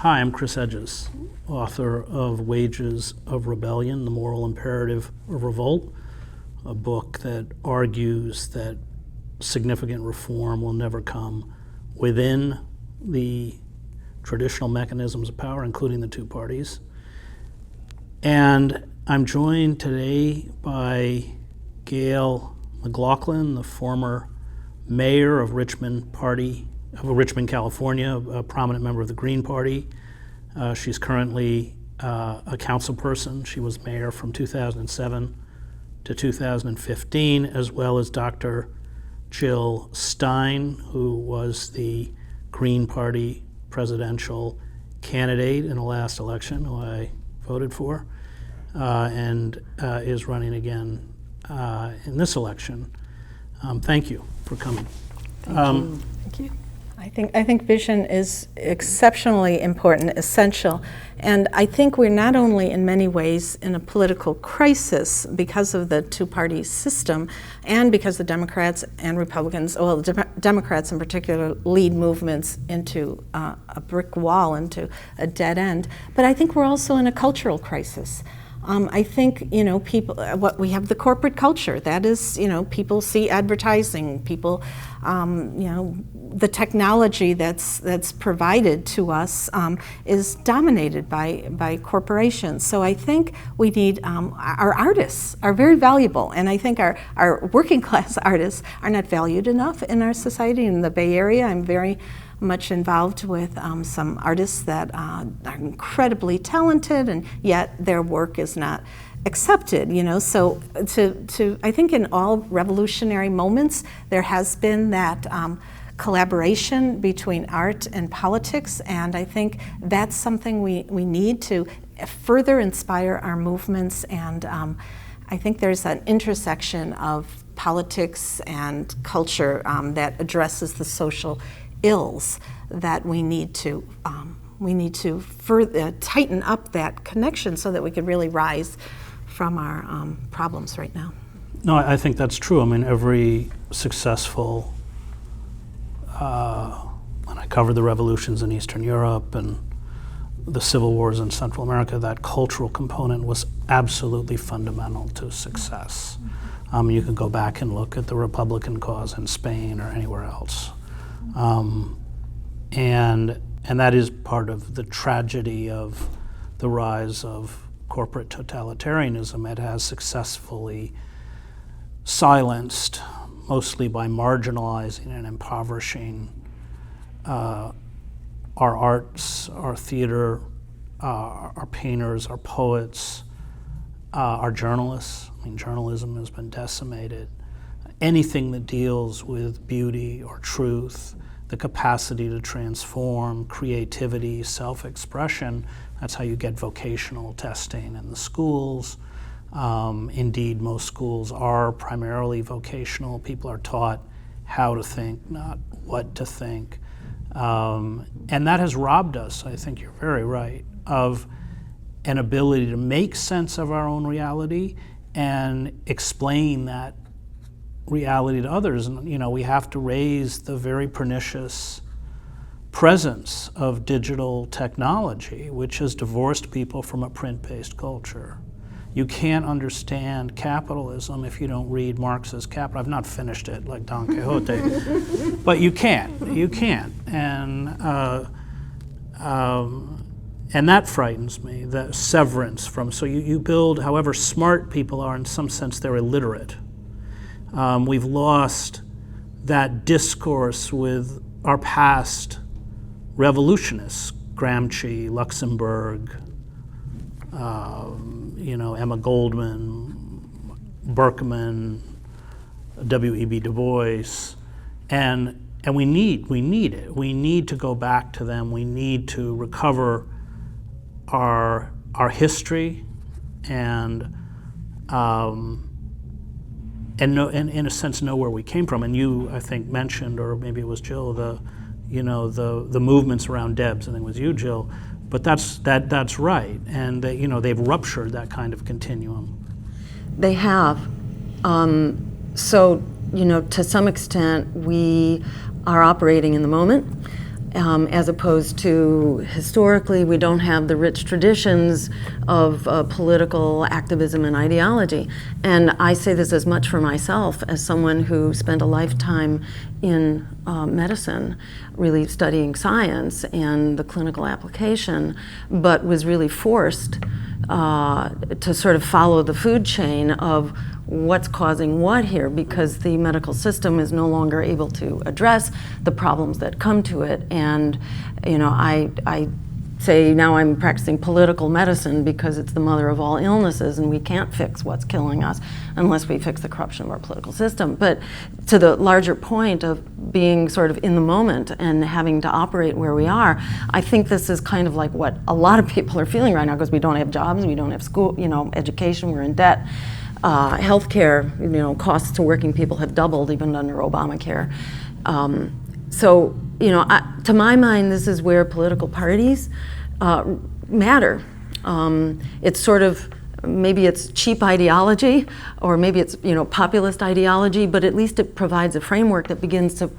Hi, I'm Chris Hedges, author of Wages of Rebellion, The Moral Imperative of Revolt, a book that argues that significant reform will never come within the traditional mechanisms of power, including the two parties. And I'm joined today by Gail McLaughlin, the former mayor of Richmond, California, a prominent member of the Green Party. She's currently a council person. She was mayor from 2007 to 2015, as well as Dr. Jill Stein, who was the Green Party presidential candidate in the last election, who I voted for, and is running again in this election. Thank you for coming. Thank you. I think vision is exceptionally important, essential, and I think we're not only in many ways in a political crisis because of the two-party system and because the Democrats and Republicans, well, the Democrats in particular, lead movements into a brick wall, into a dead end, but I think we're also in a cultural crisis. I think, we have the corporate culture. That is, people see advertising, people, the technology that's provided to us is dominated by corporations. So I think we need, our artists are very valuable, and I think our working class artists are not valued enough in our society. In the Bay Area, I'm very much involved with some artists that are incredibly talented, and yet their work is not accepted. So I think in all revolutionary moments there has been that collaboration between art and politics, and I think that's something we need to further inspire our movements. And I think there's an intersection of politics and culture that addresses the social ills that we need to further tighten up that connection so that we can really rise from our problems right now. No, I think that's true. I mean, every successful, when I covered the revolutions in Eastern Europe and the civil wars in Central America, that cultural component was absolutely fundamental to success. You can go back and look at the Republican cause in Spain or anywhere else. And that is part of the tragedy of the rise of corporate totalitarianism. It has successfully silenced, mostly by marginalizing and impoverishing our arts, our theater, our painters, our poets, our journalists. I mean, journalism has been decimated. Anything that deals with beauty or truth, the capacity to transform, creativity, self-expression, that's how you get vocational testing in the schools. Indeed, most schools are primarily vocational. People are taught how to think, not what to think. And that has robbed us, I think you're very right, of an ability to make sense of our own reality and explain that reality to others. And we have to raise the very pernicious presence of digital technology, which has divorced people from a print-based culture. You can't understand capitalism if you don't read Marx's Capital. I've not finished it like Don Quixote, but you can't. And that frightens me, the severance from, so you build, however smart people are, in some sense they're illiterate. We've lost that discourse with our past revolutionists, Gramsci, Luxemburg, Emma Goldman, Berkman, W.E.B. Du Bois, and we need it. We need to go back to them. We need to recover our history and in a sense know where we came from. And you, I think, mentioned, or maybe it was Jill, the movements around Debs. I think it was you, Jill. But that's right, and they've ruptured that kind of continuum. They have. So to some extent, we are operating in the moment, as opposed to historically we don't have the rich traditions of political activism and ideology. And I say this as much for myself as someone who spent a lifetime in medicine, really studying science and the clinical application, but was really forced to sort of follow the food chain of what's causing what here, because the medical system is no longer able to address the problems that come to it. And I say now I'm practicing political medicine because it's the mother of all illnesses, and we can't fix what's killing us unless we fix the corruption of our political system. But to the larger point of being sort of in the moment and having to operate where we are, I think this is kind of like what a lot of people are feeling right now, because we don't have jobs, we don't have school, education, we're in debt. Healthcare, costs to working people have doubled even under Obamacare. To my mind, this is where political parties matter. It's sort of, maybe it's cheap ideology, or maybe it's populist ideology, but at least it provides a framework that begins to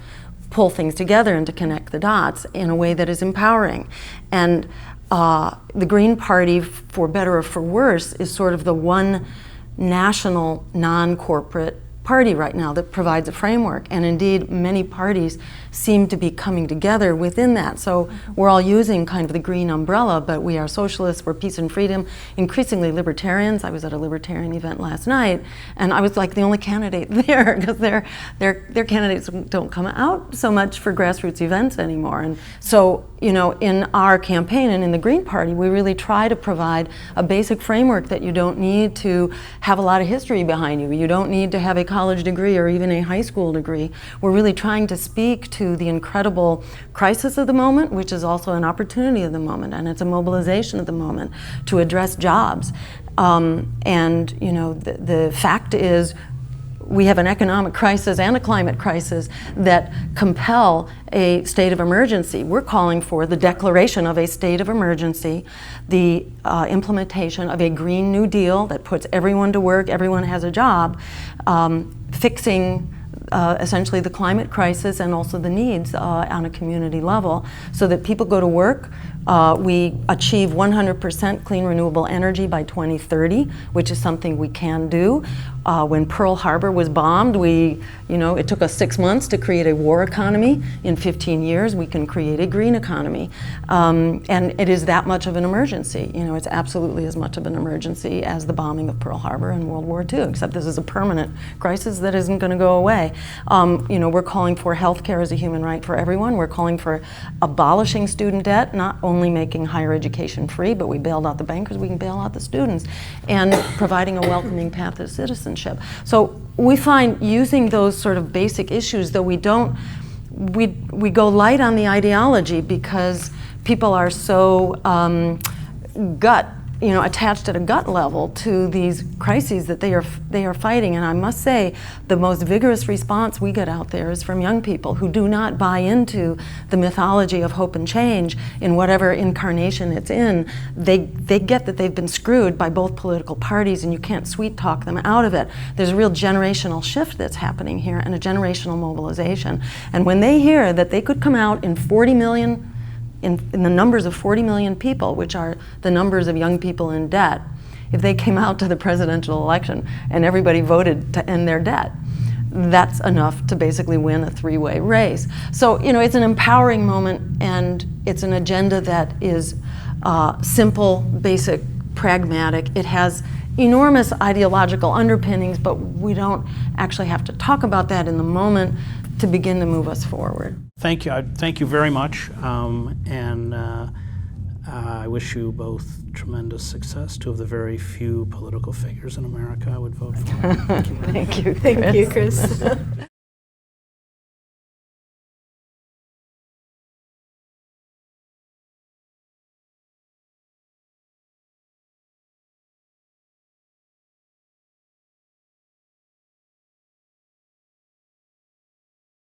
pull things together and to connect the dots in a way that is empowering. And the Green Party, for better or for worse, is sort of the one national non-corporate party right now that provides a framework, and indeed many parties seem to be coming together within that. So we're all using kind of the green umbrella, but we are socialists, we're peace and freedom, increasingly libertarians. I was at a libertarian event last night, and I was like the only candidate there, because their candidates don't come out so much for grassroots events anymore. And so, in our campaign and in the Green Party, we really try to provide a basic framework that you don't need to have a lot of history behind you. You don't need to have a college degree or even a high school degree. We're really trying to speak to the incredible crisis of the moment, which is also an opportunity of the moment, and it's a mobilization of the moment to address jobs. The fact is, we have an economic crisis and a climate crisis that compel a state of emergency. We're calling for the declaration of a state of emergency, the implementation of a Green New Deal that puts everyone to work, everyone has a job, fixing essentially the climate crisis and also the needs on a community level, so that people go to work. We achieve 100% clean renewable energy by 2030, which is something we can do. When Pearl Harbor was bombed, it took us 6 months to create a war economy. In 15 years, we can create a green economy. And it is that much of an emergency. It's absolutely as much of an emergency as the bombing of Pearl Harbor in World War II, except this is a permanent crisis that isn't going to go away. We're calling for health care as a human right for everyone. We're calling for abolishing student debt, not only making higher education free, but we bailed out the bankers, we can bail out the students, and providing a welcoming path to citizenship. So we find using those sort of basic issues, though we go light on the ideology because people are so attached at a gut level to these crises that they are fighting. And I must say, the most vigorous response we get out there is from young people who do not buy into the mythology of hope and change in whatever incarnation it's in. They get that they've been screwed by both political parties, and you can't sweet talk them out of it. There's a real generational shift that's happening here, and a generational mobilization. And when they hear that they could come out in 40 million, in the numbers of 40 million people, which are the numbers of young people in debt, if they came out to the presidential election and everybody voted to end their debt, that's enough to basically win a three-way race. So, it's an empowering moment, and it's an agenda that is simple, basic, pragmatic. It has enormous ideological underpinnings, but we don't actually have to talk about that in the moment to begin to move us forward. Thank you. Thank you very much. I wish you both tremendous success, two of the very few political figures in America I would vote for. Thank you. Thank you, Chris.